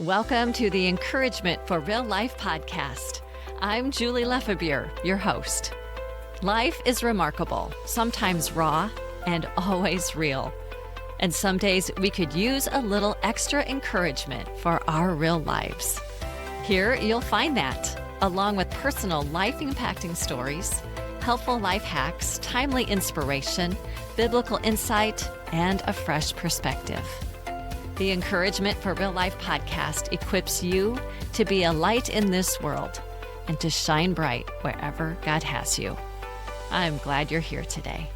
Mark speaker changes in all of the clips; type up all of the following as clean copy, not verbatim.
Speaker 1: Welcome to the Encouragement for Real Life podcast. I'm Julie Lefebvre, your host. Life is remarkable, sometimes raw and always real. And some days we could use a little extra encouragement for our real lives. Here you'll find that, along with personal life-impacting stories, helpful life hacks, timely inspiration, biblical insight, and a fresh perspective. The Encouragement for Real Life podcast equips you to be a light in this world and to shine bright wherever God has you. I'm glad you're here today.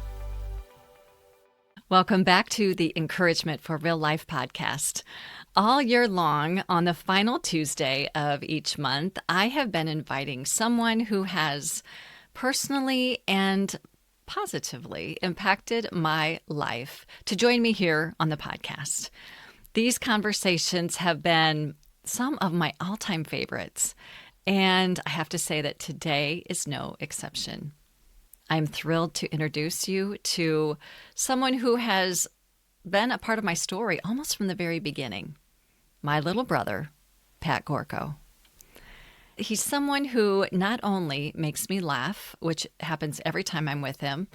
Speaker 1: Welcome back to the Encouragement for Real Life podcast. All year long, on the final Tuesday of each month, I have been inviting someone who has personally and positively impacted my life to join me here on the podcast. These conversations have been some of my all-time favorites, and I have to say that today is no exception. I'm thrilled to introduce you to someone who has been a part of my story almost from the very beginning, my little brother, Pat Gorkow. He's someone who not only makes me laugh, which happens every time I'm with him,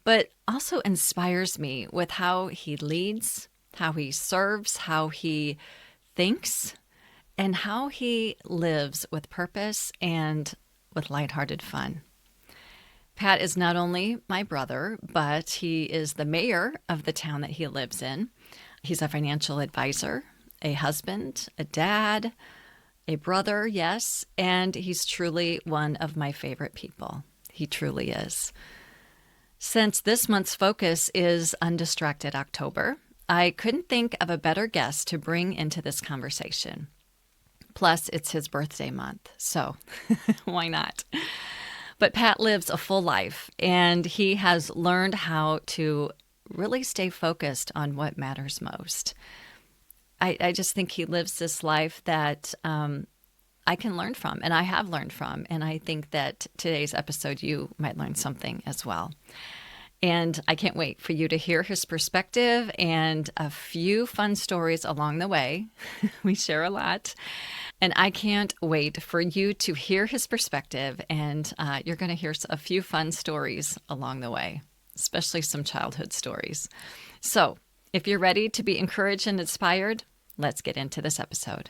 Speaker 1: but also inspires me with how he leads, how he serves, how he thinks, and how he lives with purpose and with lighthearted fun. Pat is not only my brother, but he is the mayor of the town that he lives in. He's a financial advisor, a husband, a dad, a brother, yes, and he's truly one of my favorite people. He truly is. Since this month's focus is Undistracted October, I couldn't think of a better guest to bring into this conversation. Plus, it's his birthday month, so why not? But Pat lives a full life, and he has learned how to really stay focused on what matters most. I just think he lives this life that I can learn from, and I have learned from, and I think that today's episode you might learn something as well. And I can't wait for you to hear his perspective and a few fun stories along the way. We share a lot. And I can't wait for you to hear his perspective, and you're going to hear a few fun stories along the way, especially some childhood stories. So if you're ready to be encouraged and inspired, let's get into this episode.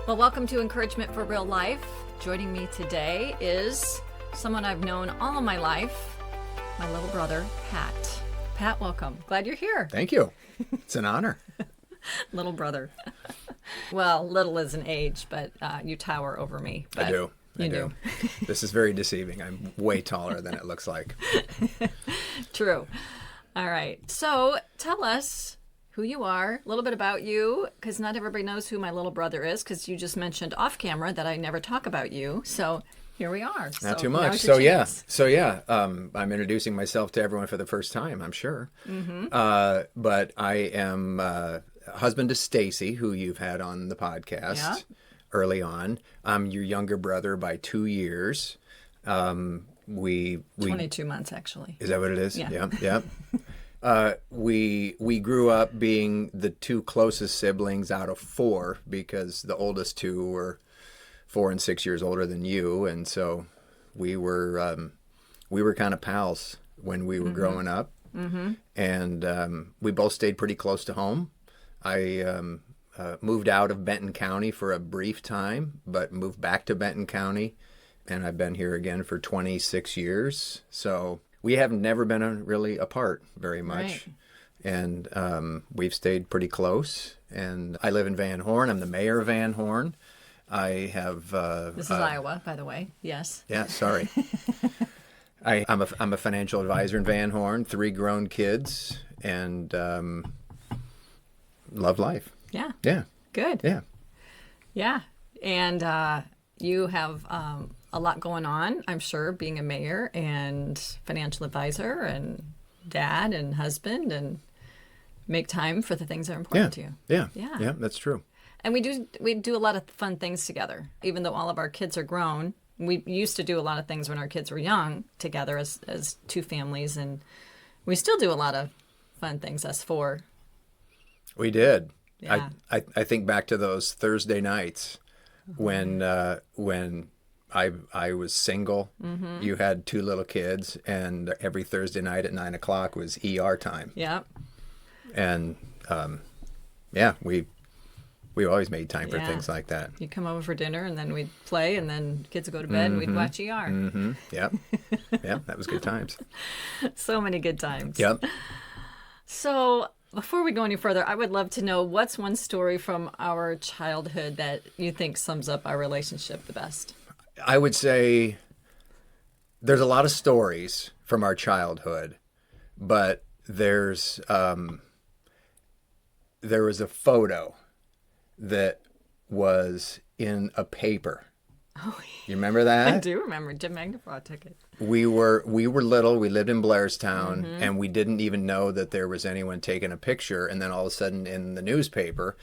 Speaker 1: Well, welcome to Encouragement for Real Life. Joining me today is someone I've known all of my life, my little brother, Pat. Pat, welcome. Glad you're here.
Speaker 2: Thank you. It's an honor.
Speaker 1: Little brother. Well, little is an age, but you tower over me.
Speaker 2: I do.
Speaker 1: You do.
Speaker 2: This is very deceiving. I'm way taller than it looks like.
Speaker 1: True. All right. So tell us who you are, a little bit about you, because not everybody knows who my little brother is, because you just mentioned off camera that I never talk about you. So here we are.
Speaker 2: Not too much. So yeah, I'm introducing myself to everyone for the first time, I'm sure. Mm-hmm. But I am husband to Stacy, who you've had on the podcast early on. I'm your younger brother by 2 years. We
Speaker 1: 22 months, actually.
Speaker 2: Is that what it is?
Speaker 1: Yeah.
Speaker 2: Yeah. We grew up being the two closest siblings out of four, because the oldest two were 4 and 6 years older than you, and so we were kind of pals when we were growing up, and we both stayed pretty close to home. I moved out of Benton County for a brief time, but moved back to Benton County, and I've been here again for 26 years. So we have never been really apart very much. Right. And we've stayed pretty close. And I live in Van Horn. I'm the mayor of Van Horn. I have...
Speaker 1: this is Iowa, by the way. Yes.
Speaker 2: Yeah, sorry. I'm a financial advisor in Van Horn, 3 grown kids, and love life.
Speaker 1: Yeah.
Speaker 2: Yeah.
Speaker 1: Good.
Speaker 2: Yeah.
Speaker 1: Yeah. And you have a lot going on, I'm sure, being a mayor and financial advisor and dad and husband, and make time for the things that are important to you.
Speaker 2: Yeah, that's true.
Speaker 1: And we do a lot of fun things together. Even though all of our kids are grown, We used to do a lot of things when our kids were young together as two families, and we still do a lot of fun things as four.
Speaker 2: We did.
Speaker 1: Yeah.
Speaker 2: I think back to those Thursday nights when I was single. You had two little kids, and every Thursday night at 9:00 was ER time.
Speaker 1: Yeah.
Speaker 2: And yeah, we always made time for
Speaker 1: Yeah.
Speaker 2: things like that.
Speaker 1: You'd come over for dinner, and then we'd play, and then kids would go to bed, and we'd watch ER.
Speaker 2: Yep. Yep, that was good times.
Speaker 1: So many good times.
Speaker 2: Yep.
Speaker 1: So before we go any further, I would love to know what's one story from our childhood that you think sums up our relationship the best?
Speaker 2: I would say there's a lot of stories from our childhood, but there was a photo that was in a paper.
Speaker 1: Oh,
Speaker 2: You remember that?
Speaker 1: I do remember. Jim Magnifraw took it.
Speaker 2: We were little. We lived in Blairstown, and we didn't even know that there was anyone taking a picture. And then all of a sudden, in the newspaper,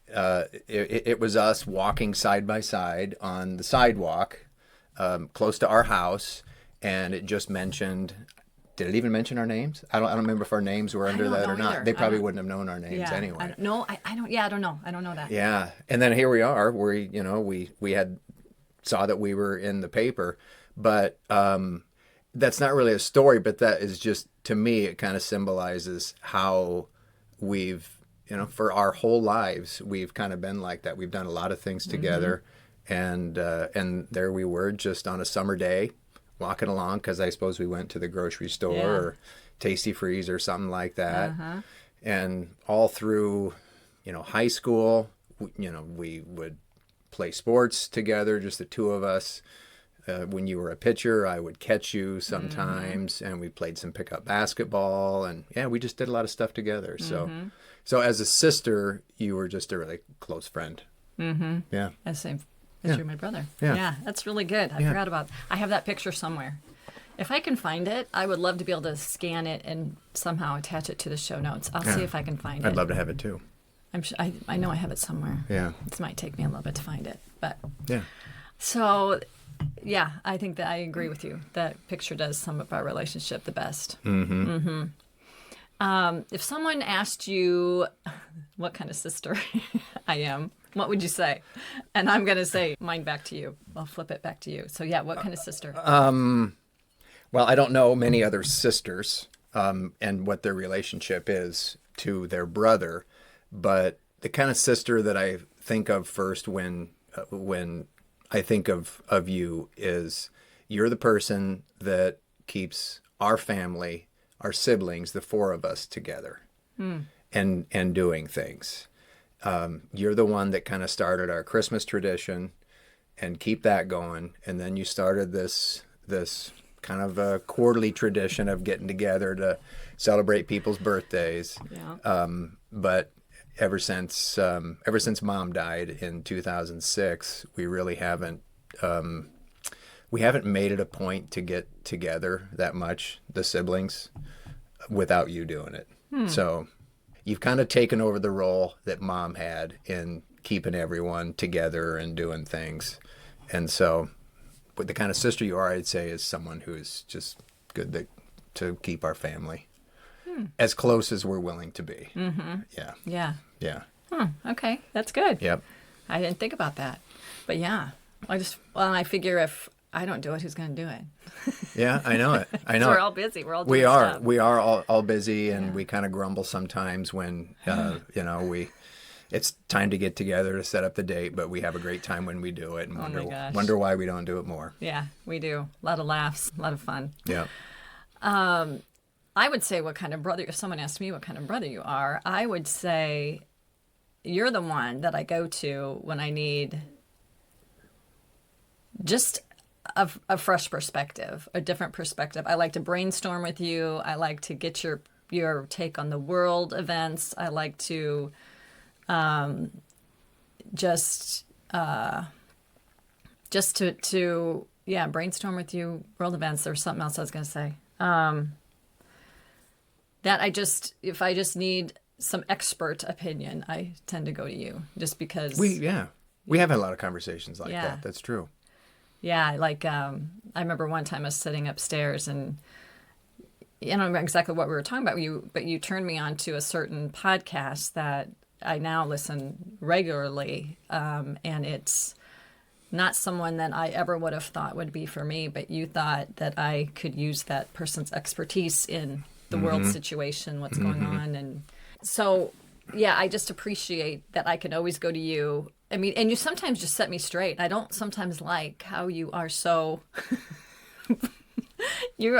Speaker 2: it was us walking side by side on the sidewalk, close to our house, and it just mentioned. Did it even mention our names? I don't remember if our names were under that or not.
Speaker 1: either.
Speaker 2: They probably wouldn't have known our names anyway.
Speaker 1: I don't. Yeah, I don't know. I don't know that.
Speaker 2: Yeah, and then here we are. We had saw that we were in the paper, but that's not really a story. But that is just, to me, it kind of symbolizes how we've, for our whole lives, we've kind of been like that. We've done a lot of things together, and there we were, just on a summer day, walking along, because I suppose we went to the grocery store or Tasty Freeze or something like that, and all through, high school, we would play sports together, just the two of us. When you were a pitcher, I would catch you sometimes, and we played some pickup basketball, and we just did a lot of stuff together. So as a sister, you were just a really close friend. Yeah.
Speaker 1: As same as you're my brother.
Speaker 2: Yeah.
Speaker 1: Yeah, that's really good. I forgot about. I have that picture somewhere. If I can find it, I would love to be able to scan it and somehow attach it to the show notes. I'll see if I can find it.
Speaker 2: I'd love to have it too.
Speaker 1: I'm sure, I know I have it somewhere.
Speaker 2: Yeah.
Speaker 1: This might take me a little bit to find it, but
Speaker 2: Yeah.
Speaker 1: so yeah, I think that I agree with you. That picture does sum up our relationship the best. If someone asked you what kind of sister I am, what would you say? And I'm going to say mine back to you. I'll flip it back to you. So yeah, what kind of sister?
Speaker 2: Well, I don't know many other sisters and what their relationship is to their brother, but the kind of sister that I think of first when I think of you is you're the person that keeps our family, our siblings, the four of us together and doing things. You're the one that kind of started our Christmas tradition and keep that going. And then you started this kind of a quarterly tradition of getting together to celebrate people's birthdays.
Speaker 1: Yeah.
Speaker 2: But ever since Mom died in 2006, we really haven't made it a point to get together that much, the siblings, without you doing it. So you've kind of taken over the role that Mom had in keeping everyone together and doing things. And so, but the kind of sister you are, I'd say, is someone who's just good to keep our family as close as we're willing to be. Yeah.
Speaker 1: Yeah.
Speaker 2: Yeah.
Speaker 1: Okay, that's good.
Speaker 2: Yep.
Speaker 1: I didn't think about that, but yeah, I figure if I don't do it, who's going to do it?
Speaker 2: Yeah, I know it. I know.
Speaker 1: We're
Speaker 2: it.
Speaker 1: all busy. We're all doing
Speaker 2: We are.
Speaker 1: stuff.
Speaker 2: We are all busy, and we kind of grumble sometimes when it's time to get together to set up the date, but we have a great time when we do it, and
Speaker 1: my gosh.
Speaker 2: wonder why we don't do it more.
Speaker 1: Yeah, we do. A lot of laughs, a lot of fun.
Speaker 2: Yeah.
Speaker 1: I would say what kind of brother, if someone asked me what kind of brother you are, I would say you're the one that I go to when I need just a fresh perspective, a different perspective. I like to brainstorm with you. I like to get your take on the world events. I like to just to brainstorm with you world events. There's something else I was going to say. If I just need some expert opinion, I tend to go to you just because
Speaker 2: We have had a lot of conversations like
Speaker 1: Yeah.
Speaker 2: that. That's true.
Speaker 1: Yeah, like I remember one time I was sitting upstairs and I don't remember exactly what we were talking about, but you turned me on to a certain podcast that I now listen regularly, and it's not someone that I ever would have thought would be for me, but you thought that I could use that person's expertise in the world situation, what's going on. And so, yeah, I just appreciate that I can always go to you. I mean, and you sometimes just set me straight. I don't sometimes like how you are so, you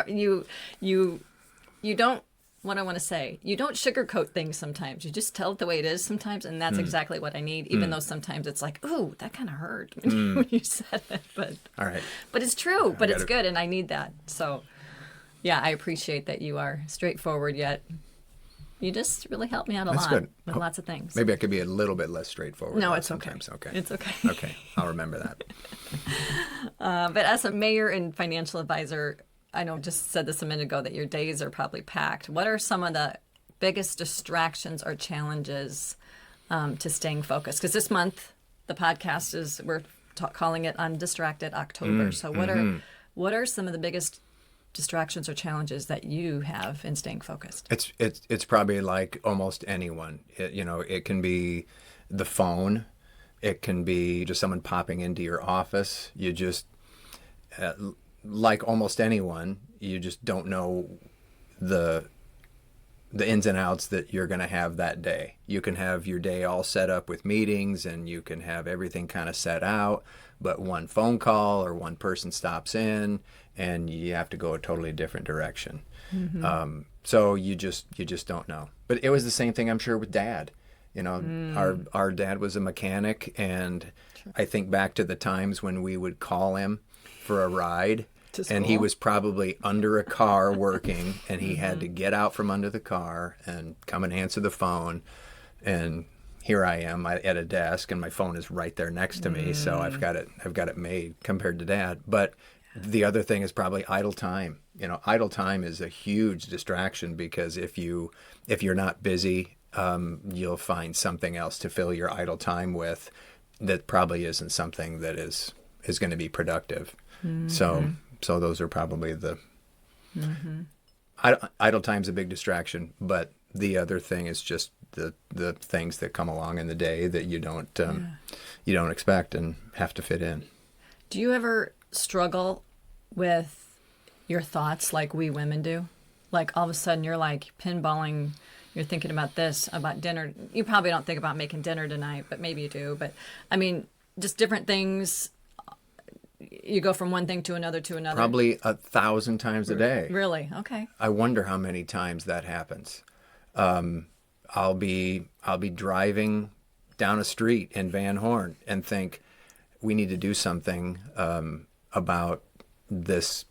Speaker 1: don't, what I want to say, you don't sugarcoat things sometimes. You just tell it the way it is sometimes, and that's exactly what I need, even though sometimes it's like, ooh, that kind of hurt when you said it. But
Speaker 2: All right.
Speaker 1: but it's true, but it's good, and I need that. So, yeah, I appreciate that you are straightforward, yet you just really help me out a
Speaker 2: That's
Speaker 1: lot
Speaker 2: good.
Speaker 1: with lots of things.
Speaker 2: Maybe I could be a little bit less straightforward.
Speaker 1: No, it's okay.
Speaker 2: Sometimes. Okay.
Speaker 1: It's okay.
Speaker 2: Okay. I'll remember that.
Speaker 1: But as a mayor and financial advisor, I know I just said this a minute ago that your days are probably packed. What are some of the biggest distractions or challenges to staying focused? Because this month, the podcast is, we're calling it Undistracted October. So what are some of the biggest distractions or challenges that you have in staying focused?
Speaker 2: It's probably like almost anyone. It can be the phone. It can be just someone popping into your office. You just, like almost anyone, you just don't know the ins and outs that you're going to have that day. You can have your day all set up with meetings and you can have everything kind of set out, but one phone call or one person stops in and you have to go a totally different direction. So you just don't know. But it was the same thing, I'm sure, with Dad. Our dad was a mechanic, and I think back to the times when we would call him for a ride, and he was probably under a car working, and he had to get out from under the car and come and answer the phone. And here I am at a desk, and my phone is right there next to me, so I've got it made compared to Dad. But the other thing is probably idle time. Idle time is a huge distraction, because if you're not busy, you'll find something else to fill your idle time with that probably isn't something that is going to be productive. So those are probably the idle time's a big distraction, but the other thing is just the things that come along in the day that you don't expect and have to fit in.
Speaker 1: Do you ever struggle with your thoughts like we women do? Like all of a sudden you're like pinballing, you're thinking about this, about dinner. You probably don't think about making dinner tonight, but maybe you do. But I mean, just different things. You go from one thing to another to another.
Speaker 2: Probably 1,000 times a day.
Speaker 1: Really? Okay.
Speaker 2: I wonder how many times that happens. I'll be driving down a street in Van Horn and think we need to do something about this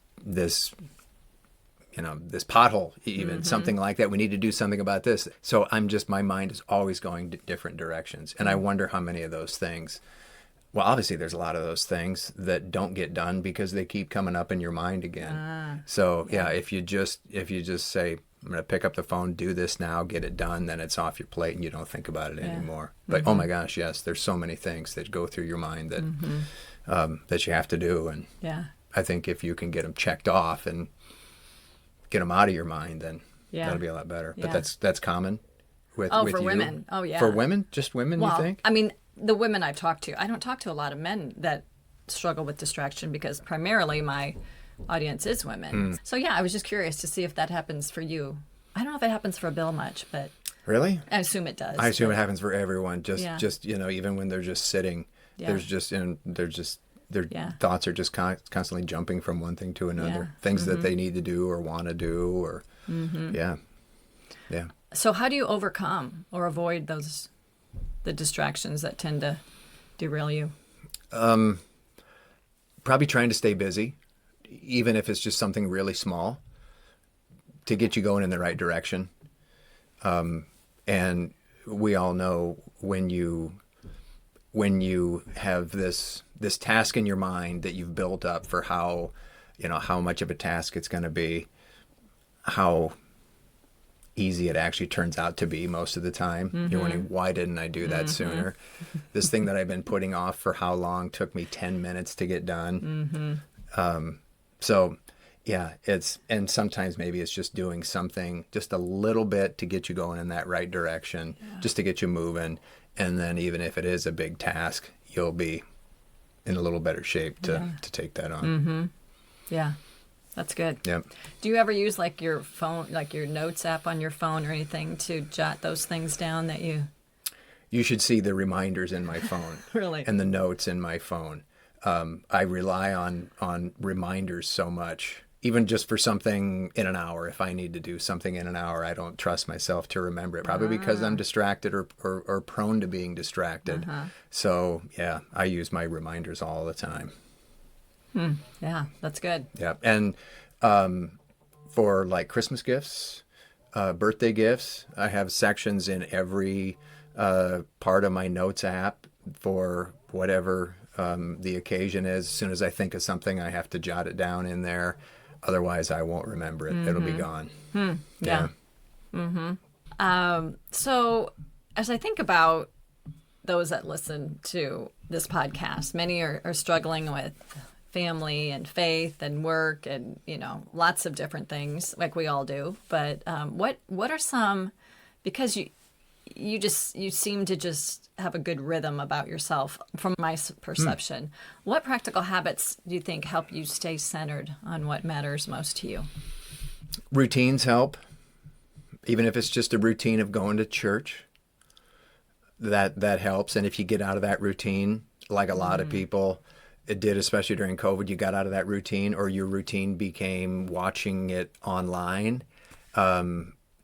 Speaker 2: pothole, even something like that. We need to do something about this. So my mind is always going different directions. And I wonder how many of those things, well, obviously there's a lot of those things that don't get done because they keep coming up in your mind again. So yeah, if you just say, I'm going to pick up the phone, do this now, get it done, then it's off your plate and you don't think about it anymore. But oh my gosh, yes, there's so many things that go through your mind that that you have to do. And I think if you can get them checked off and get them out of your mind, then that'll be a lot better. But that's common with
Speaker 1: for
Speaker 2: you.
Speaker 1: Women. Oh yeah.
Speaker 2: For women? Just women,
Speaker 1: well,
Speaker 2: you think?
Speaker 1: I mean, the women I've talked to, I don't talk to a lot of men that struggle with distraction because primarily my audience is women. So yeah, I was just curious to see if that happens for you. I don't know if it happens for Bill much, but
Speaker 2: really,
Speaker 1: I assume it does.
Speaker 2: I assume it happens for everyone. Just even when they're just sitting, their thoughts are just constantly jumping from one thing to another. Things that they need to do or want to do, or yeah.
Speaker 1: So how do you overcome or avoid the distractions that tend to derail you?
Speaker 2: Probably trying to stay busy, even if it's just something really small, to get you going in the right direction. And we all know when you have this task in your mind that you've built up for how much of a task it's going to be, how easy it actually turns out to be most of the time. You're wondering, why didn't I do that sooner? This thing that I've been putting off for how long took me 10 minutes to get done. So yeah, and sometimes maybe it's just doing something just a little bit to get you going in that right direction, just to get you moving. And then even if it is a big task, you'll be in a little better shape to take that on.
Speaker 1: Yeah, that's good.
Speaker 2: Yep.
Speaker 1: Do you ever use like your phone, like your notes app on your phone or anything to jot those things down that you...
Speaker 2: You should see the reminders in my phone.
Speaker 1: Really?
Speaker 2: And the notes in my phone. I rely on reminders so much. Even just for something in an hour, if I need to do something in an hour, I don't trust myself to remember it, probably because I'm distracted or prone to being distracted. So, yeah, I use my reminders all the time.
Speaker 1: Yeah, that's good.
Speaker 2: Yeah. And for like Christmas gifts, birthday gifts, I have sections in every part of my notes app for whatever the occasion is. As soon as I think of something, I have to jot it down in there. Otherwise, I won't remember it. It'll be gone.
Speaker 1: Yeah. So as I think about those that listen to this podcast, many are struggling with family and faith and work and, lots of different things like we all do. But what are some, because you seem to just have a good rhythm about yourself from my perception. What practical habits do you think help you stay centered on what matters most to you?
Speaker 2: Routines help. Even if it's just a routine of going to church, that helps. And if you get out of that routine, like a lot of people, it did, especially during COVID, you got out of that routine, or your routine became watching it online.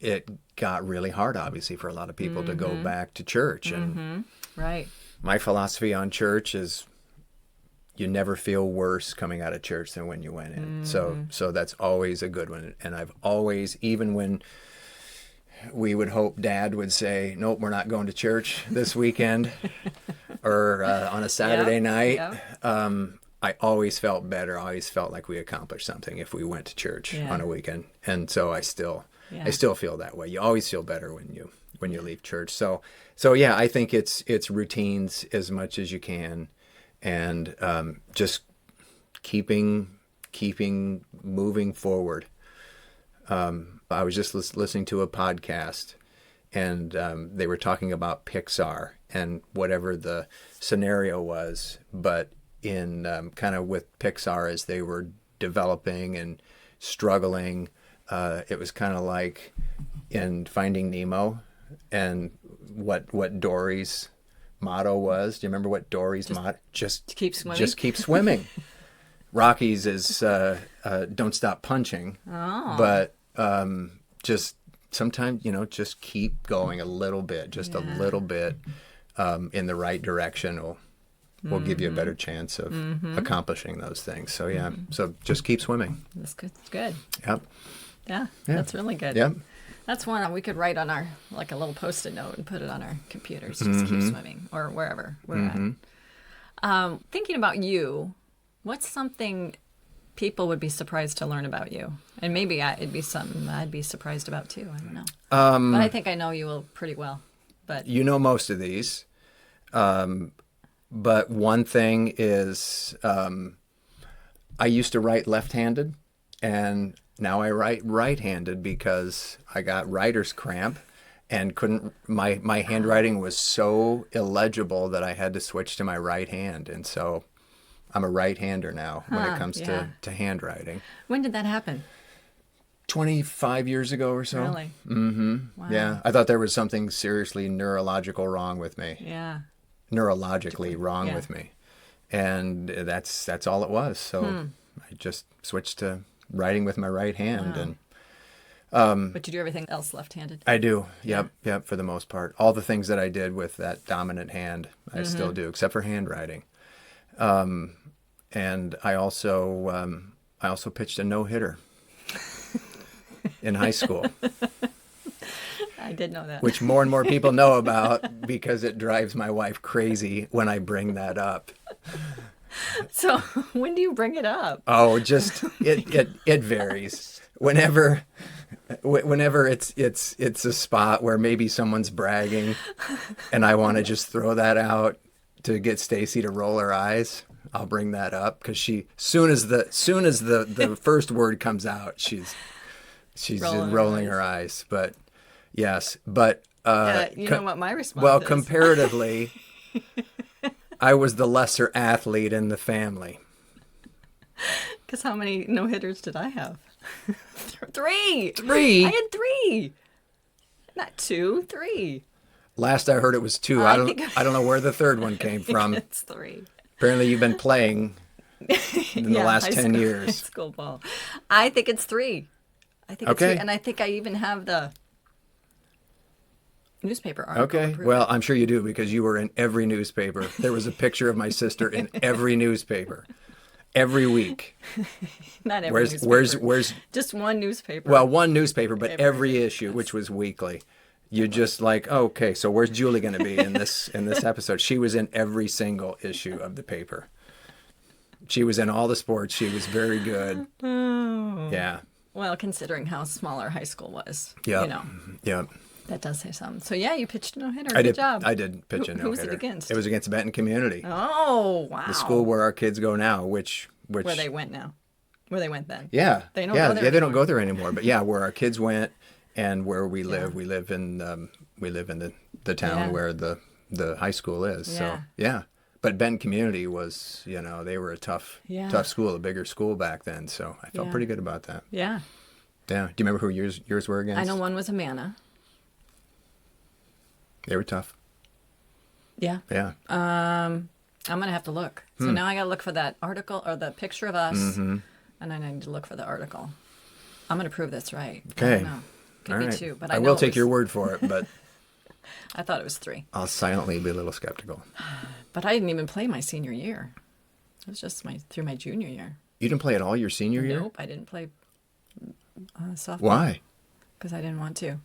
Speaker 2: It got really hard, obviously, for a lot of people to go back to church. And
Speaker 1: Right.
Speaker 2: my philosophy on church is you never feel worse coming out of church than when you went in. So that's always a good one. And I've always, even when we would hope Dad would say, nope, we're not going to church this weekend or on a Saturday night. I always felt better. I always felt like we accomplished something if we went to church on a weekend. And so I still feel that way. You always feel better when you leave church. So yeah, I think it's routines as much as you can, and just keeping moving forward. I was just listening to a podcast, and they were talking about Pixar and whatever the scenario was, but in kind of with Pixar as they were developing and struggling, it was kind of like in Finding Nemo, and what Dory's motto was. Do you remember what Dory's motto? Just
Speaker 1: keep swimming.
Speaker 2: Just keep swimming. Rocky's is don't stop punching. But just sometimes, just keep going a little bit, a little bit in the right direction will give you a better chance of accomplishing those things. So yeah, so just keep swimming.
Speaker 1: That's good. That's good.
Speaker 2: Yep.
Speaker 1: Yeah, that's really good.
Speaker 2: Yep.
Speaker 1: That's one we could write on our, like a little Post-it note and put it on our computers. Just keep swimming, or wherever we're at. Thinking about you, what's something people would be surprised to learn about you? And maybe it'd be something I'd be surprised about too. I don't know. But I think I know you pretty well. But
Speaker 2: you know most of these. But one thing is, I used to write left-handed, and now I write right-handed because I got writer's cramp and my handwriting was so illegible that I had to switch to my right hand. And so I'm a right-hander now when it comes to handwriting.
Speaker 1: When did that happen?
Speaker 2: 25 years ago or so.
Speaker 1: Really?
Speaker 2: Wow. Yeah. I thought there was something seriously neurological wrong with me.
Speaker 1: Yeah.
Speaker 2: Neurologically wrong with me. And that's all it was. So I just switched to writing with my right hand.
Speaker 1: Wow. And but you do everything else left-handed?
Speaker 2: I do. Yep, for the most part. All the things that I did with that dominant hand, I still do, except for handwriting. And I also pitched a no-hitter in high school.
Speaker 1: I did know that.
Speaker 2: Which more and more people know about because it drives my wife crazy when I bring that up.
Speaker 1: So when do you bring it up?
Speaker 2: Oh, just it varies. Whenever it's a spot where maybe someone's bragging, and I want to just throw that out to get Stacy to roll her eyes, I'll bring that up because soon as the first word comes out, she's rolling her eyes. But yes, but
Speaker 1: you know what my response
Speaker 2: well,
Speaker 1: is?
Speaker 2: comparatively, I was the lesser athlete in the family.
Speaker 1: Because how many no-hitters did I have? 3.
Speaker 2: 3?
Speaker 1: I had 3. Not 2, 3.
Speaker 2: Last I heard it was 2. I don't know where the third one came from.
Speaker 1: It's 3.
Speaker 2: Apparently you've been playing in the last 10 years.
Speaker 1: High school ball. I think it's 3. I think it's 3. And I think I even have the newspaper article.
Speaker 2: Okay. Well, I'm sure you do because you were in every newspaper. There was a picture of my sister in every newspaper. Every week.
Speaker 1: Not every newspaper.
Speaker 2: Where's
Speaker 1: just one newspaper.
Speaker 2: Well, one newspaper, but every issue, which was weekly. You're just like, oh, okay, so where's Julie going to be in this episode? She was in every single issue of the paper. She was in all the sports. She was very good.
Speaker 1: Oh.
Speaker 2: Yeah.
Speaker 1: Well, considering how small our high school was,
Speaker 2: Yep.
Speaker 1: you know.
Speaker 2: Yep.
Speaker 1: That does say something. So, yeah, you pitched a no-hitter.
Speaker 2: I
Speaker 1: Good job.
Speaker 2: I did pitch a no-hitter.
Speaker 1: Who was it against?
Speaker 2: It was against Benton Community.
Speaker 1: Oh, wow.
Speaker 2: The school where our kids go now, which
Speaker 1: where they went now. Where they went then.
Speaker 2: Yeah.
Speaker 1: They don't go there
Speaker 2: they don't go there anymore. But yeah, where our kids went and where we live. We live in the town where the high school is.
Speaker 1: Yeah.
Speaker 2: So yeah. But Benton Community was, they were a tough school, a bigger school back then. So I felt pretty good about that.
Speaker 1: Yeah.
Speaker 2: Yeah. Do you remember who yours were against?
Speaker 1: I know one was Amana.
Speaker 2: They were tough.
Speaker 1: Yeah.
Speaker 2: Yeah.
Speaker 1: I'm going to have to look. So now I got to look for that article or the picture of us. Mm-hmm. And then I need to look for the article. I'm going to prove this right.
Speaker 2: Okay.
Speaker 1: I don't know. Could be 2, but I know
Speaker 2: will take your word for it, but
Speaker 1: I thought it was 3.
Speaker 2: I'll silently be a little skeptical.
Speaker 1: But I didn't even play my senior year. It was just through my junior year.
Speaker 2: You didn't play at all your senior year?
Speaker 1: Nope, I didn't play softball.
Speaker 2: Why?
Speaker 1: Because I didn't want to.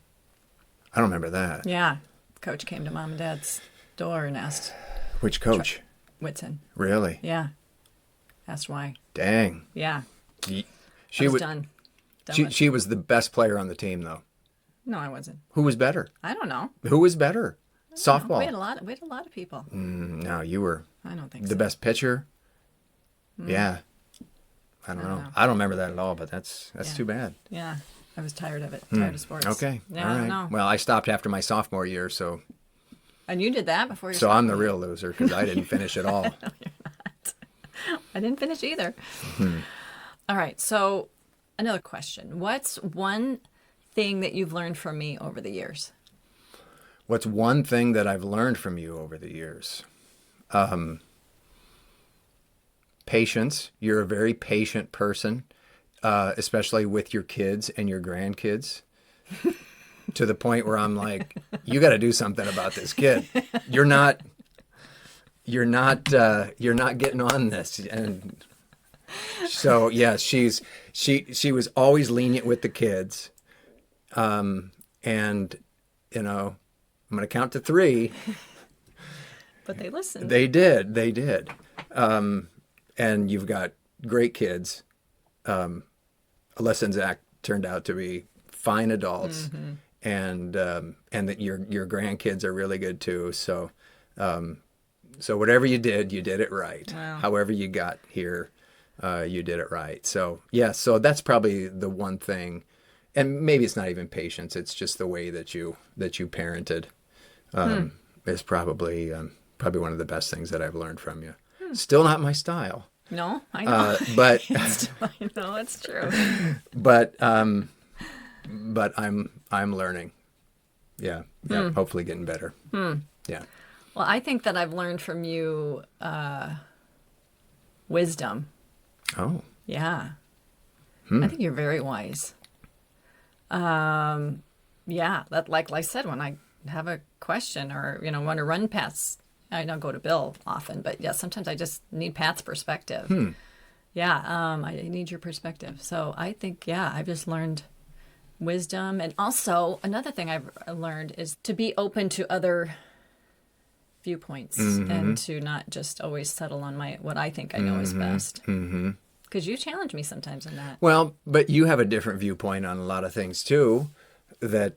Speaker 2: I don't remember that.
Speaker 1: Yeah. Coach came to mom and dad's door and asked.
Speaker 2: Which coach?
Speaker 1: Whitson.
Speaker 2: Really?
Speaker 1: Yeah. Asked why.
Speaker 2: Dang.
Speaker 1: Yeah.
Speaker 2: She was
Speaker 1: done.
Speaker 2: She was the best player on the team, though.
Speaker 1: No, I wasn't.
Speaker 2: Who was better?
Speaker 1: I don't know.
Speaker 2: Who was better? Softball.
Speaker 1: We had a lot of people.
Speaker 2: No, you were.
Speaker 1: I don't think
Speaker 2: the best pitcher. Yeah. I don't know. I don't remember that at all, but that's too bad.
Speaker 1: Yeah. I was tired of it. Tired of sports.
Speaker 2: Okay.
Speaker 1: Yeah,
Speaker 2: all right.
Speaker 1: I don't know.
Speaker 2: Well, I stopped after my sophomore year, so.
Speaker 1: And you did that before your
Speaker 2: So I'm the real loser because I didn't finish at all.
Speaker 1: No, you're not. I didn't finish either. All right. So another question. What's one thing that you've learned from me over the years?
Speaker 2: What's one thing that I've learned from you over the years? Patience. You're a very patient person, especially with your kids and your grandkids. To the point where I'm like, you got to do something about this kid. You're not getting on this. And so yeah, she was always lenient with the kids. And I'm going to count to 3.
Speaker 1: But they listened.
Speaker 2: They did. And you've got great kids. Alyssa and Zach turned out to be fine adults. Mm-hmm. And that your grandkids are really good too. So whatever you did it right.
Speaker 1: Wow.
Speaker 2: However you got here, you did it right. So yeah, so that's probably the one thing, and maybe it's not even patience. It's just the way that you parented is probably one of the best things that I've learned from you. Still not my style.
Speaker 1: No, I know.
Speaker 2: But
Speaker 1: I know it's true.
Speaker 2: But I'm learning. Yeah. Hopefully getting better. Yeah.
Speaker 1: Well, I think that I've learned from you wisdom.
Speaker 2: Oh.
Speaker 1: Yeah. I think you're very wise. Yeah, that like I said, when I have a question or want to run past, I don't go to Bill often, but yeah, sometimes I just need Pat's perspective. Yeah, I need your perspective. So I think I've just learned wisdom, and also another thing I've learned is to be open to other viewpoints and to not just always settle on what I think I know is best. Because you challenge me sometimes in that.
Speaker 2: Well, but you have a different viewpoint on a lot of things too that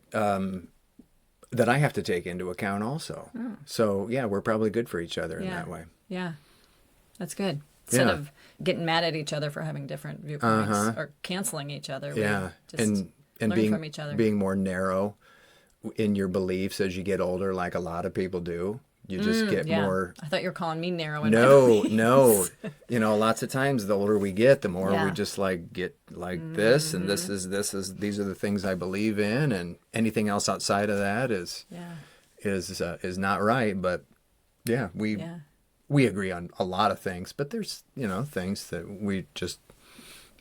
Speaker 2: that I have to take into account also. So yeah, we're probably good for each other in that way.
Speaker 1: Yeah, that's good. Instead of getting mad at each other for having different viewpoints or canceling each other.
Speaker 2: Yeah,
Speaker 1: we just
Speaker 2: and
Speaker 1: learn from each other.
Speaker 2: being more narrow in your beliefs as you get older, like a lot of people do. You just get more.
Speaker 1: I thought you were calling me narrow.
Speaker 2: No. You know, lots of times the older we get, the more we just like get like this, and these are the things I believe in, and anything else outside of that is not right. But yeah, we agree on a lot of things, but there's things that we just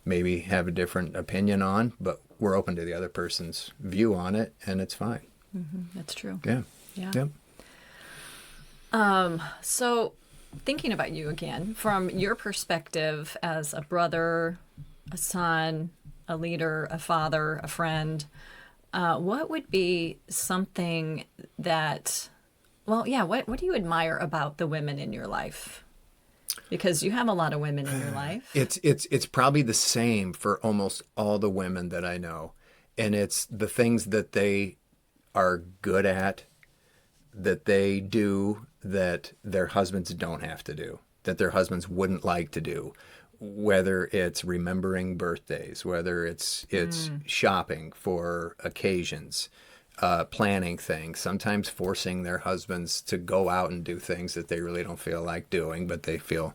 Speaker 2: maybe have a different opinion on, but we're open to the other person's view on it, and it's fine.
Speaker 1: That's true.
Speaker 2: Yeah.
Speaker 1: Yep. So thinking about you again, from your perspective as a brother, a son, a leader, a father, a friend, what would be something that, what do you admire about the women in your life? Because you have a lot of women in your life.
Speaker 2: It's probably the same for almost all the women that I know. And it's the things that they are good at, that they do, that their husbands don't have to do, that their husbands wouldn't like to do, whether it's remembering birthdays, whether it's shopping for occasions, planning things, sometimes forcing their husbands to go out and do things that they really don't feel like doing, but they feel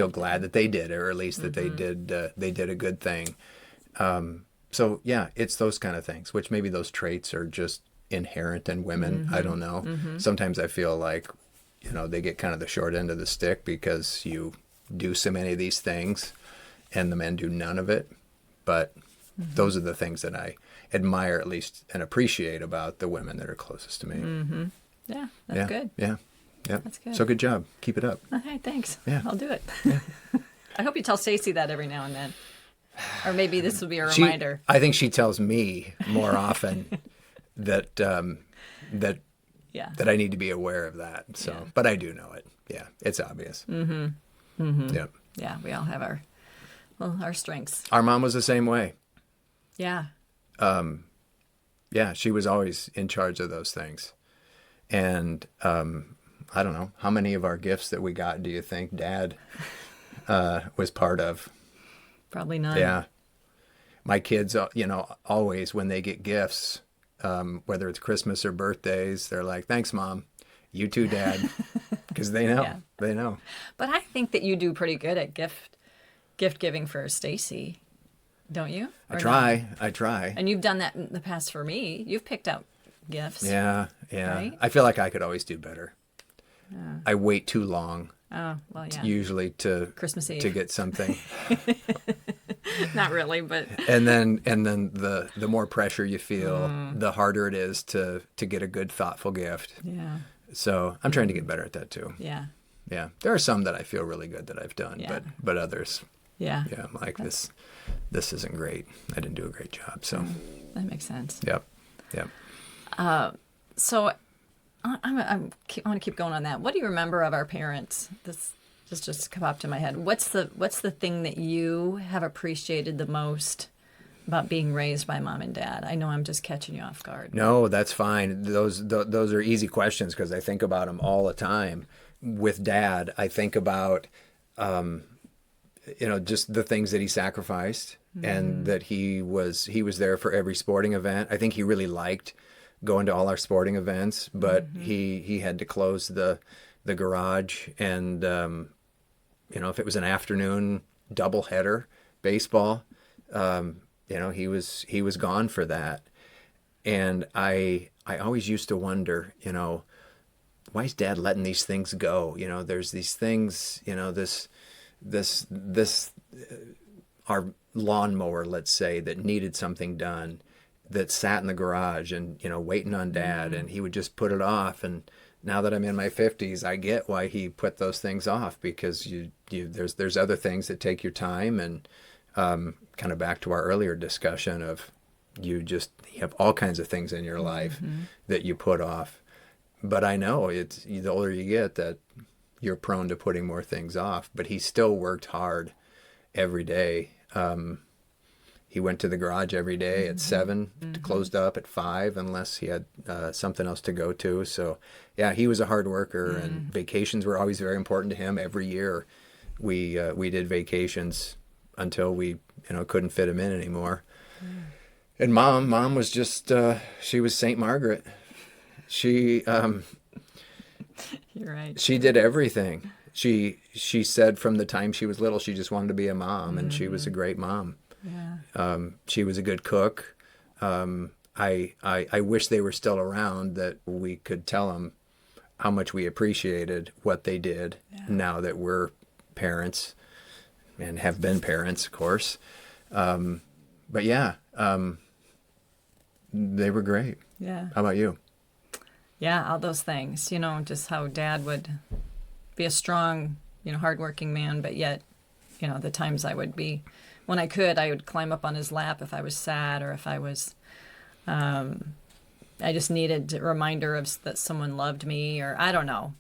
Speaker 2: glad that they did it, or at least that they did a good thing. So yeah, it's those kind of things, which maybe those traits are just inherent in women. I don't know. Sometimes I feel like, they get kind of the short end of the stick because you do so many of these things and the men do none of it. But those are the things that I admire, at least, and appreciate about the women that are closest to me.
Speaker 1: Yeah, that's good.
Speaker 2: Yeah.
Speaker 1: That's good.
Speaker 2: So good job. Keep it up.
Speaker 1: Okay, thanks.
Speaker 2: Yeah.
Speaker 1: I'll do it.
Speaker 2: Yeah.
Speaker 1: I hope you tell Stacy that every now and then. Or maybe this will be a reminder.
Speaker 2: I think she tells me more often that I need to be aware of that. So, but I do know it. Yeah, it's obvious. Yeah.
Speaker 1: Yeah, we all have our strengths.
Speaker 2: Our mom was the same way.
Speaker 1: Yeah.
Speaker 2: Yeah, she was always in charge of those things. And I don't know, how many of our gifts that we got do you think Dad was part of?
Speaker 1: Probably none.
Speaker 2: Yeah. My kids, always when they get gifts, whether it's Christmas or birthdays, they're like, "Thanks, Mom. You too, Dad." Because they know. Yeah. They know.
Speaker 1: But I think that you do pretty good at gift giving for Stacy, don't you?
Speaker 2: I try.
Speaker 1: And you've done that in the past for me. You've picked out gifts.
Speaker 2: Yeah.
Speaker 1: Right?
Speaker 2: I feel like I could always do better. I wait too long.
Speaker 1: Oh, well, yeah.
Speaker 2: Usually to
Speaker 1: Christmas Eve
Speaker 2: to get something.
Speaker 1: Not really, but
Speaker 2: and then the more pressure you feel, the harder it is to get a good, thoughtful gift.
Speaker 1: Yeah.
Speaker 2: So I'm trying to get better at that too.
Speaker 1: Yeah.
Speaker 2: Yeah. There are some that I feel really good that I've done, but others.
Speaker 1: Yeah.
Speaker 2: Yeah. I'm like, this isn't great. I didn't do a great job. So
Speaker 1: that makes sense.
Speaker 2: Yep.
Speaker 1: So I want to keep going on that. What do you remember of our parents? This just come up to my head. What's the thing that you have appreciated the most about being raised by Mom and Dad? I know I'm just catching you off guard.
Speaker 2: No, that's fine. Those are easy questions because I think about them all the time. With Dad, I think about just the things that he sacrificed and that he was there for every sporting event. I think he really liked going to all our sporting events, but he had to close the garage, and if it was an afternoon doubleheader baseball, he was gone for that. And I always used to wonder, why is Dad letting these things go? There's these things, this our lawnmower, let's say, that needed something done, that sat in the garage and, waiting on Dad, and he would just put it off. And now that I'm in my 50s, I get why he put those things off, because there's other things that take your time. And kind of back to our earlier discussion of you have all kinds of things in your life that you put off. but I know it's the older you get that you're prone to putting more things off. But he still worked hard every day. He went to the garage every day at 7, closed up at 5, unless he had something else to go to. So, yeah, he was a hard worker, and vacations were always very important to him. Every year, we did vacations until we couldn't fit him in anymore. And mom was just she was Saint Margaret. She
Speaker 1: You're right.
Speaker 2: she did everything. She said from the time she was little she just wanted to be a mom, and she was a great mom.
Speaker 1: Yeah.
Speaker 2: She was a good cook. I wish they were still around, that we could tell them how much we appreciated what they did now that we're parents and have been parents, of course. But yeah, they were great.
Speaker 1: Yeah.
Speaker 2: How about you?
Speaker 1: Yeah, all those things, just how Dad would be a strong, hardworking man, but yet, the times I would be, when I would climb up on his lap if I was sad, or if I was, I just needed a reminder that someone loved me, or I don't know.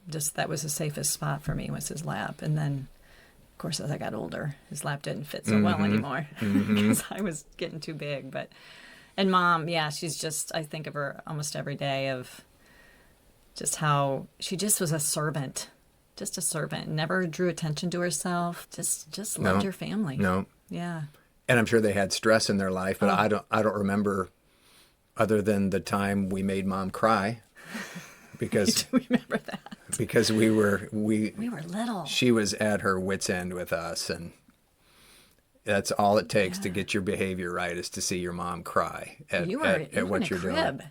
Speaker 1: Just that was the safest spot for me, was his lap. And then, of course, as I got older, his lap didn't fit so well anymore because I was getting too big. And Mom, yeah, she's just, I think of her almost every day, of just how she just was a servant. Just a servant, never drew attention to herself. Just loved her family.
Speaker 2: No.
Speaker 1: Yeah.
Speaker 2: And I'm sure they had stress in their life, but I don't remember, other than the time we made Mom cry, because
Speaker 1: I do remember that.
Speaker 2: Because we were
Speaker 1: little.
Speaker 2: She was at her wit's end with us, and that's all it takes to get your behavior right, is to see your mom cry at what you're doing.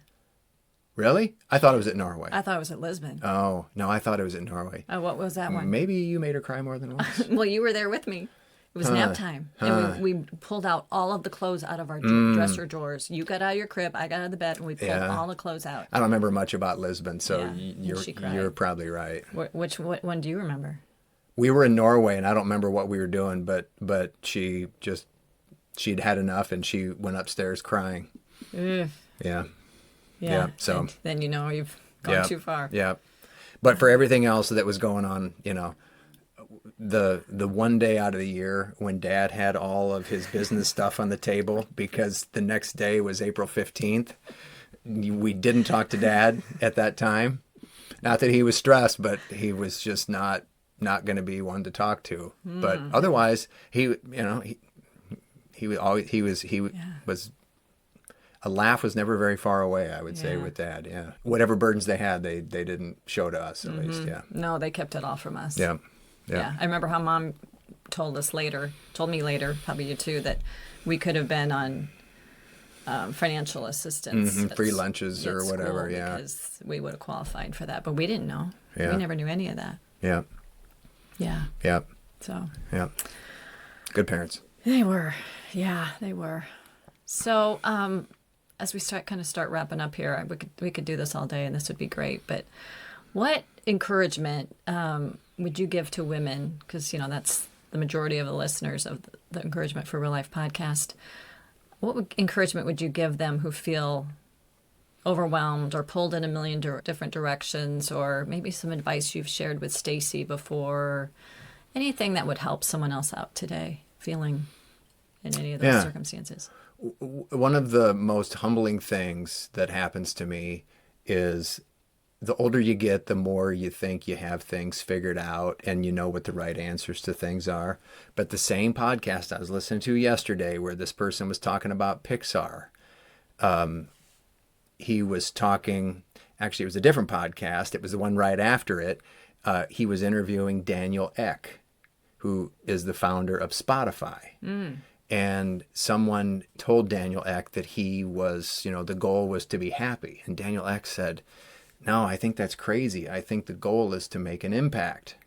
Speaker 2: Really? I thought it was at Norway.
Speaker 1: I thought it was at Lisbon.
Speaker 2: Oh, no, I thought it was at Norway.
Speaker 1: Oh, what was that one?
Speaker 2: Maybe you made her cry more than once.
Speaker 1: Well, you were there with me. It was nap time. And we pulled out all of the clothes out of our dresser drawers. You got out of your crib, I got out of the bed, and we pulled all the clothes out.
Speaker 2: I don't remember much about Lisbon, so
Speaker 1: Yeah.
Speaker 2: you're probably right.
Speaker 1: Which one do you remember?
Speaker 2: We were in Norway, and I don't remember what we were doing, but she'd had enough, and she went upstairs crying.
Speaker 1: Ugh.
Speaker 2: Yeah.
Speaker 1: Yeah.
Speaker 2: So
Speaker 1: and then you've gone too far.
Speaker 2: Yeah. But for everything else that was going on, the one day out of the year when Dad had all of his business stuff on the table, because the next day was April 15th, we didn't talk to Dad at that time. Not that he was stressed, but he was just not going to be one to talk to. But otherwise, he was. A laugh was never very far away, I would say, with Dad. Yeah, whatever burdens they had, they didn't show to us, at least. Yeah.
Speaker 1: No, they kept it all from us.
Speaker 2: Yeah.
Speaker 1: I remember how Mom told me later, probably you too, that we could have been on financial assistance,
Speaker 2: free lunches or whatever. Yeah,
Speaker 1: because we would have qualified for that, but we didn't know.
Speaker 2: Yeah.
Speaker 1: We never knew any of that.
Speaker 2: Yeah.
Speaker 1: Yeah.
Speaker 2: Yeah.
Speaker 1: So.
Speaker 2: Yeah. Good parents.
Speaker 1: They were. Yeah, they were. So, as we start wrapping up here, we could do this all day, and this would be great. But what encouragement would you give to women? Because that's the majority of the listeners of the Encouragement for Real Life podcast. What encouragement would you give them who feel overwhelmed or pulled in a million different directions, or maybe some advice you've shared with Stacy before? Anything that would help someone else out today, feeling in any of those circumstances?
Speaker 2: One of the most humbling things that happens to me is the older you get, the more you think you have things figured out and you know what the right answers to things are. But the same podcast I was listening to yesterday, where this person was talking about Pixar, he was talking, actually it was a different podcast. It was the one right after it. He was interviewing Daniel Ek, who is the founder of Spotify. And someone told Daniel Ek that he was, the goal was to be happy. And Daniel Ek said, no, I think that's crazy. I think the goal is to make an impact.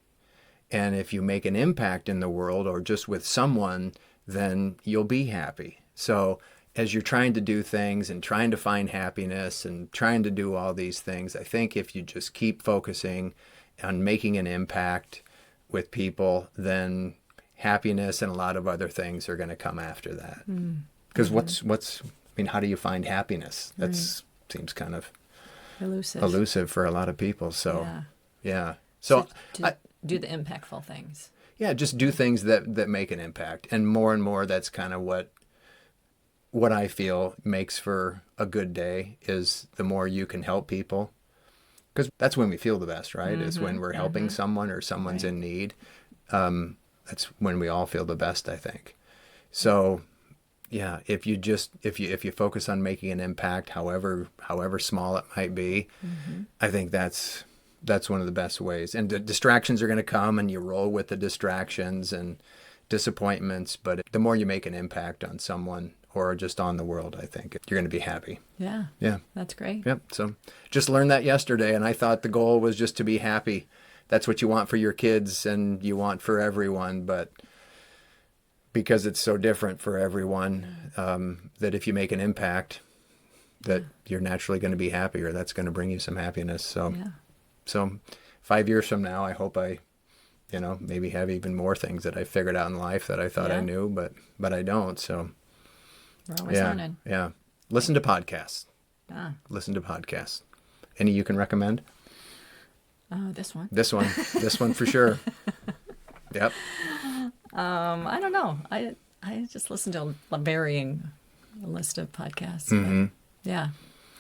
Speaker 2: And if you make an impact in the world or just with someone, then you'll be happy. So as you're trying to do things and trying to find happiness and trying to do all these things, I think if you just keep focusing on making an impact with people, then happiness and a lot of other things are going to come after that. Because how do you find happiness? That seems kind of
Speaker 1: Elusive.
Speaker 2: for a lot of people. So,
Speaker 1: Yeah.
Speaker 2: yeah.
Speaker 1: So
Speaker 2: I,
Speaker 1: do the impactful things.
Speaker 2: yeah, just do things that make an impact. And more, that's kind of what I feel makes for a good day is the more you can help people. Because that's when we feel the best, right? Is when we're helping someone or someone's in need. That's when we all feel the best, I think. So, yeah, if you focus on making an impact, however small it might be, I think that's one of the best ways. And the distractions are going to come, and you roll with the distractions and disappointments. But the more you make an impact on someone or just on the world, I think you're going to be happy.
Speaker 1: Yeah.
Speaker 2: Yeah.
Speaker 1: That's great.
Speaker 2: Yep. So just learned that yesterday, and I thought the goal was just to be happy. That's what you want for your kids and you want for everyone. But because it's so different for everyone, that if you make an impact, that you're naturally going to be happy, or that's going to bring you some happiness. So, so 5 years from now, I hope I, maybe have even more things that I figured out in life that I thought I knew, but I don't. So
Speaker 1: we're always learning.
Speaker 2: Yeah. Listen to podcasts. Listen to podcasts. Any you can recommend?
Speaker 1: This one.
Speaker 2: This one for sure. Yep.
Speaker 1: I don't know. I just listen to a varying list of podcasts.
Speaker 2: Mm-hmm.
Speaker 1: Yeah.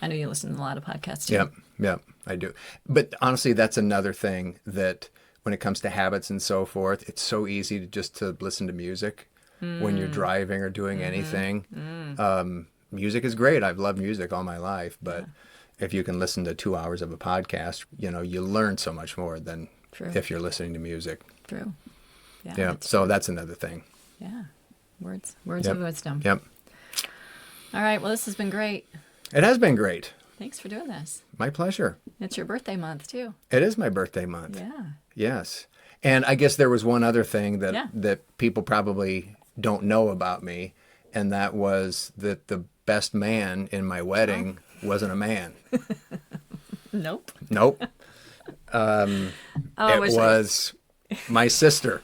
Speaker 1: I know you listen to a lot of podcasts too.
Speaker 2: Yep, I do. But honestly, that's another thing that when it comes to habits and so forth, it's so easy to listen to music when you're driving or doing anything. Music is great. I've loved music all my life, but if you can listen to 2 hours of a podcast, you learn so much more than if you're listening to music.
Speaker 1: True.
Speaker 2: Yeah. So that's another thing.
Speaker 1: Yeah. Words of wisdom.
Speaker 2: Yep.
Speaker 1: All right. Well, this has been great.
Speaker 2: It has been great.
Speaker 1: Thanks for doing this.
Speaker 2: My pleasure.
Speaker 1: It's your birthday month too.
Speaker 2: It is my birthday month.
Speaker 1: Yeah.
Speaker 2: Yes. And I guess there was one other thing that people probably don't know about me, and that was that the best man in my wedding wasn't a man.
Speaker 1: Nope.
Speaker 2: It was my sister.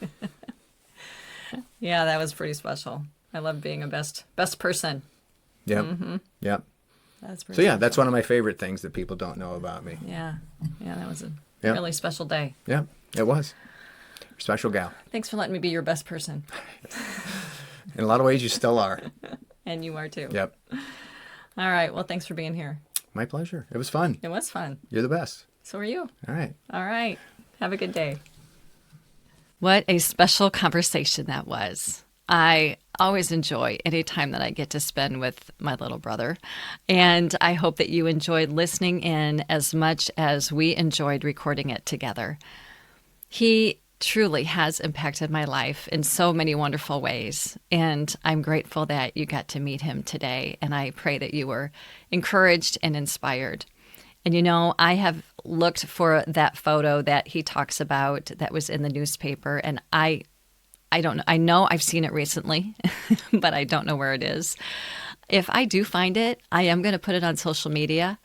Speaker 1: Yeah, that was pretty special. I love being a best person.
Speaker 2: Yep. Yep.
Speaker 1: That's pretty
Speaker 2: So yeah,
Speaker 1: special.
Speaker 2: that's one of my favorite things that people don't know about me.
Speaker 1: Yeah, that was a really special day.
Speaker 2: Yeah, it was. Special gal.
Speaker 1: Thanks for letting me be your best person.
Speaker 2: In a lot of ways, you still are.
Speaker 1: And you are too.
Speaker 2: Yep.
Speaker 1: All right. Well, thanks for being here.
Speaker 2: My pleasure. It was fun.
Speaker 1: It was fun.
Speaker 2: You're the best.
Speaker 1: So are you.
Speaker 2: All right.
Speaker 1: All right. Have a good day. What a special conversation that was. I always enjoy any time that I get to spend with my little brother. And I hope that you enjoyed listening in as much as we enjoyed recording it together. He truly has impacted my life in so many wonderful ways. And I'm grateful that you got to meet him today. And I pray that you were encouraged and inspired. And I have looked for that photo that he talks about that was in the newspaper. And I don't know. I know I've seen it recently, but I don't know where it is. If I do find it, I am going to put it on social media.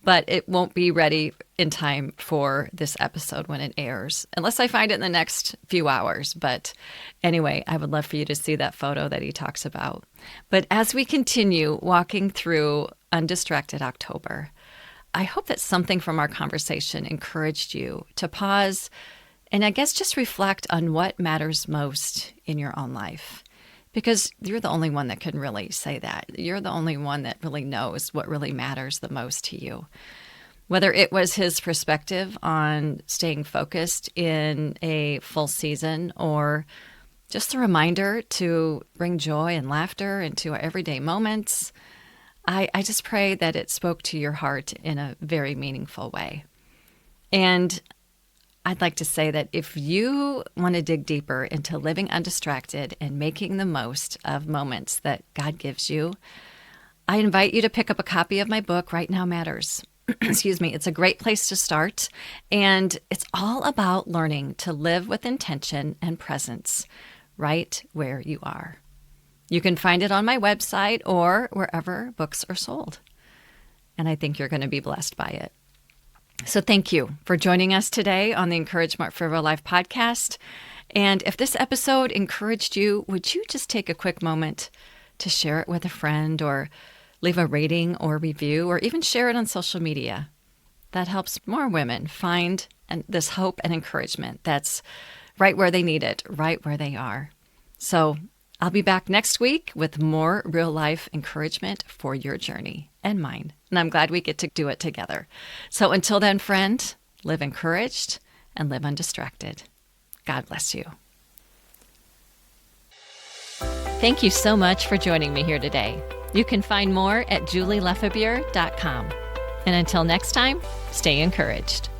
Speaker 1: But it won't be ready in time for this episode when it airs, unless I find it in the next few hours. But anyway, I would love for you to see that photo that he talks about. But as we continue walking through Undistracted October, I hope that something from our conversation encouraged you to pause and I guess just reflect on what matters most in your own life. Because you're the only one that can really say that. You're the only one that really knows what really matters the most to you. Whether it was his perspective on staying focused in a full season or just a reminder to bring joy and laughter into our everyday moments, I just pray that it spoke to your heart in a very meaningful way. And I'd like to say that if you want to dig deeper into living undistracted and making the most of moments that God gives you, I invite you to pick up a copy of my book, Right Now Matters. Excuse me. It's a great place to start. And it's all about learning to live with intention and presence right where you are. You can find it on my website or wherever books are sold. And I think you're going to be blessed by it. So thank you for joining us today on the Encouragement for Real Life podcast. And if this episode encouraged you, would you just take a quick moment to share it with a friend or leave a rating or review or even share it on social media? that helps more women find this hope and encouragement that's right where they need it, right where they are. So I'll be back next week with more real-life encouragement for your journey and mine. And I'm glad we get to do it together. So until then, friend, live encouraged and live undistracted. God bless you. Thank you so much for joining me here today. You can find more at julielefebvre.com. And until next time, stay encouraged.